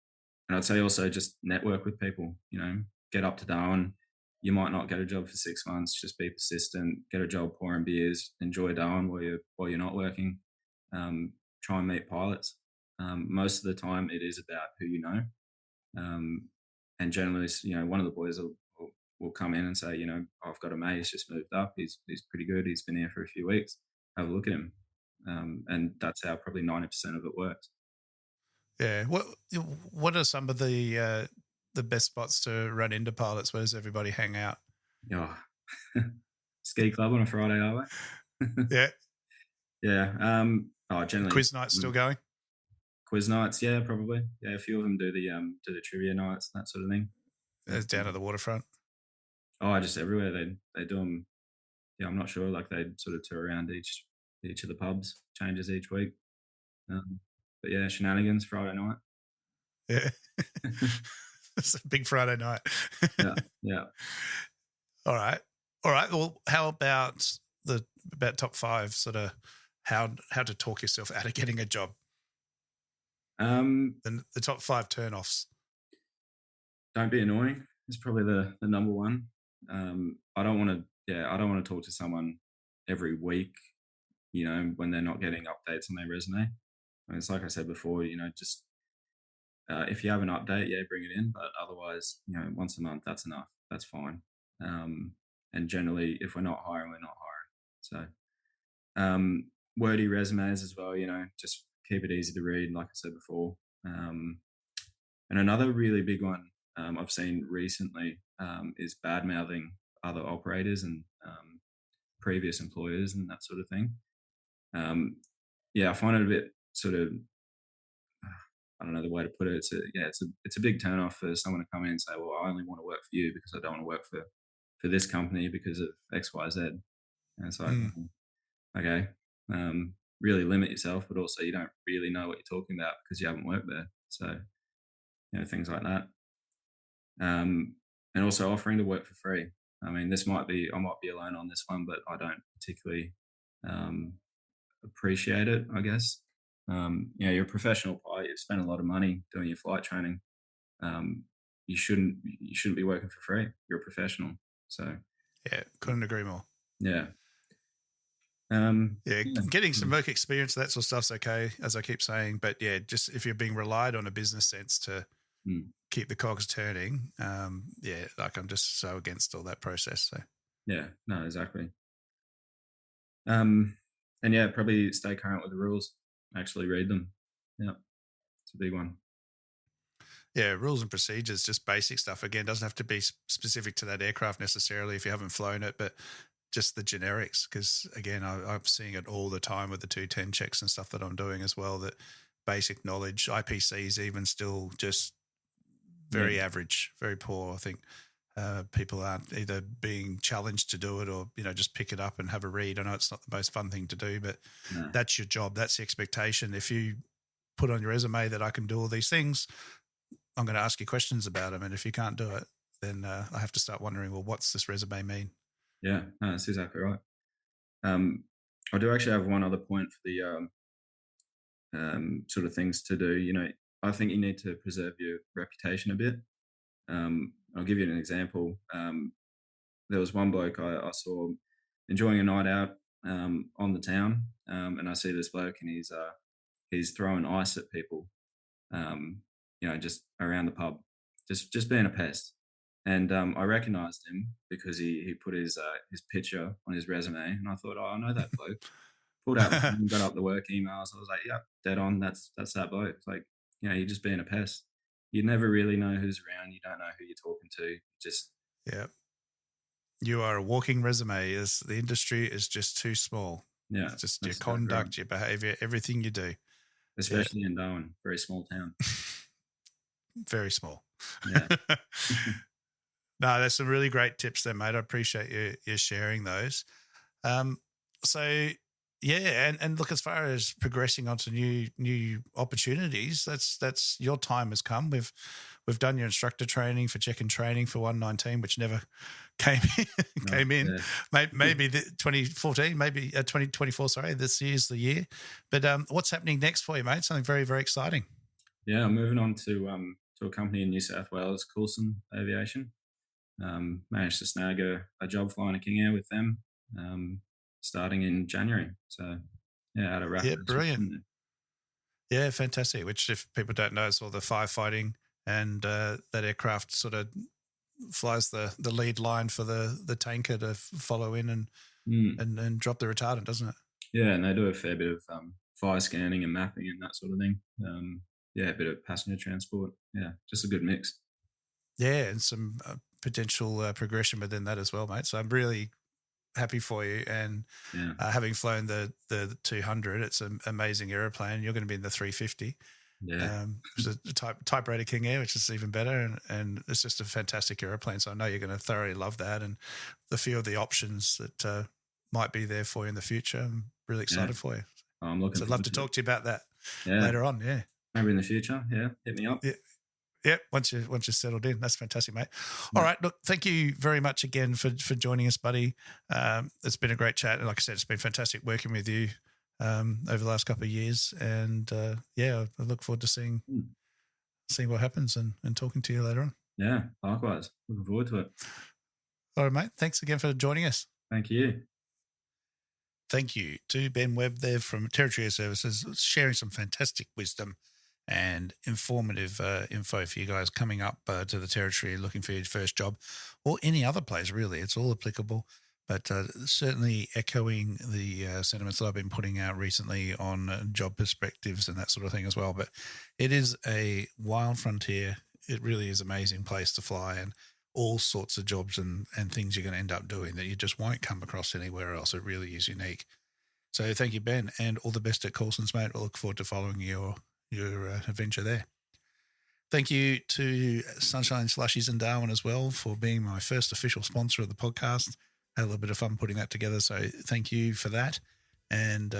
I'd say also just network with people, get up to Darwin. You might not get a job for 6 months, just be persistent, get a job pouring beers, enjoy Darwin while you're not working. Try and meet pilots. Most of the time it is about who you know. And generally, one of the boys will come in and say, I've got a mate, he's just moved up, he's pretty good, he's been here for a few weeks, have a look at him. And that's how probably 90% of it works. Yeah. What are some of the best spots to run into pilots? Where does everybody hang out? Oh, ski club on a Friday, are we? Yeah. Yeah. Generally Quiz night's still going? quiz nights. Yeah, probably. Yeah, a few of them do the trivia nights, that sort of thing. Down at the waterfront. Oh, just everywhere. They do them. Yeah, I'm not sure. Like they sort of tour around each of the pubs, changes each week. But yeah, shenanigans Friday night. Yeah. It's a big Friday night. Yeah, yeah. All right. Well, how about top 5 sort of how to talk yourself out of getting a job? The top 5 turnoffs. Don't be annoying. It's probably the number one. I don't want to talk to someone every week, when they're not getting updates on their resume. I mean, it's like I said before, just if you have an update, yeah, bring it in. But otherwise, once a month, that's enough. That's fine. And generally, if we're not hiring, we're not hiring. So, wordy resumes as well, just keep it easy to read, like I said before. And another really big one I've seen recently is bad mouthing other operators and previous employers and that sort of thing. Yeah, I find it a bit sort of, I don't know the way to put it. It's a big turn off for someone to come in and say, well, I only want to work for you because I don't want to work for this company because of X, Y, Z. And it's like, okay, really limit yourself, but also you don't really know what you're talking about because you haven't worked there. So, things like that. And also offering to work for free. I mean, I might be alone on this one, but I don't particularly appreciate it, I guess. You're a professional pilot. You've spent a lot of money doing your flight training. You shouldn't be working for free. You're a professional. So yeah, couldn't agree more. Yeah. Getting some work experience, that sort of stuff's okay, as I keep saying. But yeah, just if you're being relied on a business sense to keep the cogs turning, like I'm just so against all that process. So yeah, no, exactly. And yeah, probably stay current with the rules. Actually read them. Yeah, it's a big one. Yeah, rules and procedures, just basic stuff. Again, doesn't have to be specific to that aircraft necessarily if you haven't flown it, but just the generics. Because again, I'm seeing it all the time with the 210 checks and stuff that I'm doing as well. That basic knowledge, IPCs even still just Yeah, very average, very poor. I think people aren't either being challenged to do it or just pick it up and have a read. I know it's not the most fun thing to do, but no, that's your job. That's the expectation. If you put on your resume that I can do all these things, I'm going to ask you questions about them. And if you can't do it, then I have to start wondering, well, what's this resume mean? yeah, no, that's exactly right. Um, I do actually have one other point for the sort of things to do. I think you need to preserve your reputation a bit. I'll give you an example. There was one bloke I saw enjoying a night out on the town, and I see this bloke and he's throwing ice at people, um, just around the pub, just being a pest. And I recognised him because he put his picture on his resume, and I thought, oh, I know that bloke. Pulled out my phone, got up the work emails. I was like, yep, dead on. That's that bloke. It's like, you're just being a pest. You never really know who's around. You don't know who you're talking to. Just Yeah. You are a walking resume. Is the industry is just too small. yeah, It's just your that's exactly right. conduct, your behavior, everything you do. Especially in Darwin, very small town. Very small. Yeah, No, there's some really great tips there, mate. I appreciate you sharing those. So yeah, and look, as far as progressing onto new opportunities, that's your time has come. We've done your instructor training for check and training for 119, which never came no, came in. yeah. Maybe the 2014, maybe 2024. Sorry, this year's the year. But what's happening next for you, mate? Something very, very exciting. Yeah, I'm moving on to a company in New South Wales, Coulson Aviation. Managed to snag a job flying a King Air with them, starting in January. So yeah, had a rapid Yeah, brilliant. transition Yeah, fantastic. Which, if people don't know, is all the firefighting, and that aircraft sort of flies the lead line for the tanker to follow in there. and drop the retardant, doesn't it? Yeah, and they do a fair bit of fire scanning and mapping and that sort of thing. Yeah, a bit of passenger transport. Yeah, just a good mix. Yeah, and some potential progression within that as well, mate. So I'm really happy for you. And Yeah, having flown the 200, it's an amazing aeroplane. You're going to be in the 350. yeah, It's a type rated King Air, which is even better, and it's just a fantastic aeroplane. So I know you're going to thoroughly love that, and the few of the options that might be there for you in the future. I'm really yeah. excited for you. I'm looking So I'd love forward to to it. talk to you about that Yeah, later on. Yeah. maybe in the future. Yeah, hit me up. Yeah. Yeah, once you're settled in, that's fantastic, mate. All Yeah, right, look, thank you very much again for joining us, buddy. It's been a great chat, and like I said, it's been fantastic working with you over the last couple of years. And yeah, I look forward to seeing Mm. what happens and talking to you later on. Yeah, likewise. Looking forward to it. All right, mate. Thanks again for joining us. Thank you. Thank you to Ben Webb there from Territory Air Services, sharing some fantastic wisdom and informative info for you guys coming up to the Territory, looking for your first job, or any other place, really. It's all applicable, but certainly echoing the sentiments that I've been putting out recently on job perspectives and that sort of thing as well. But it is a wild frontier. It really is an amazing place to fly, and all sorts of jobs and things you're going to end up doing that you just won't come across anywhere else. It really is unique. So thank you, Ben, and all the best at Coulson's, mate. We'll look forward to following your adventure there. Thank you to Sunshine Slushies in Darwin as well for being my first official sponsor of the podcast. Had a little bit of fun putting that together, so thank you for that. And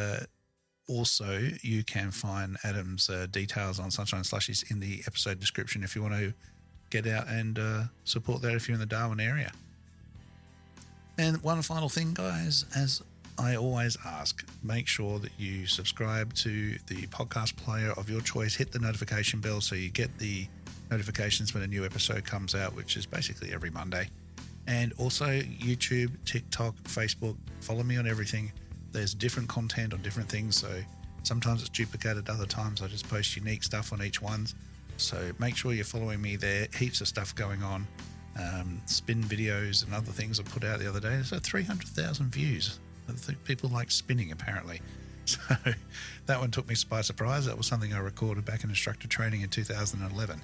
also, you can find Adam's details on Sunshine Slushies in the episode description if you want to get out and support that if you're in the Darwin area. And one final thing, guys, as I always ask, make sure that you subscribe to the podcast player of your choice. Hit the notification bell so you get the notifications when a new episode comes out, which is basically every Monday. And also YouTube, TikTok, Facebook. Follow me on everything. There's different content on different things, so sometimes it's duplicated, other times I just post unique stuff on each one. So make sure you're following me there. Heaps of stuff going on. Spin videos and other things I put out the other day. There's 300,000 views. I think people like spinning, apparently. So that one took me by surprise. That was something I recorded back in instructor training in 2011.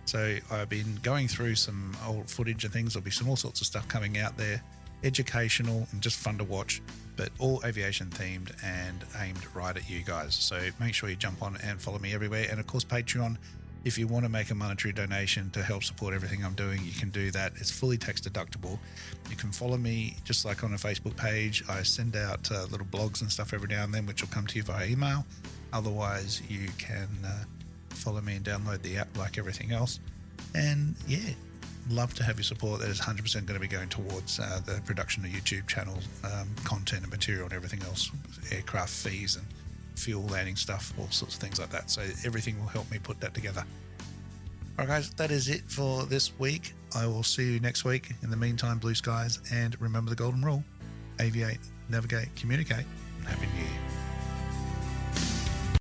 So I've been going through some old footage and things. There'll be all sorts of stuff coming out there, educational and just fun to watch, but all aviation themed and aimed right at you guys. So make sure you jump on and follow me everywhere. And of course, Patreon, if you want to make a monetary donation to help support everything I'm doing, you can do that. It's fully tax deductible. You can follow me just like on a Facebook page. I send out little blogs and stuff every now and then, which will come to you via email. Otherwise, you can follow me and download the app like everything else. And yeah, love to have your support. That is 100% going to be going towards the production of YouTube channel content and material and everything else, aircraft fees and fuel landing stuff, all sorts of things like that. So everything will help me put that together. All right, guys, that is it for this week. I will see you next week. In the meantime, blue skies, and remember the golden rule: aviate, navigate, communicate, and happy New Year.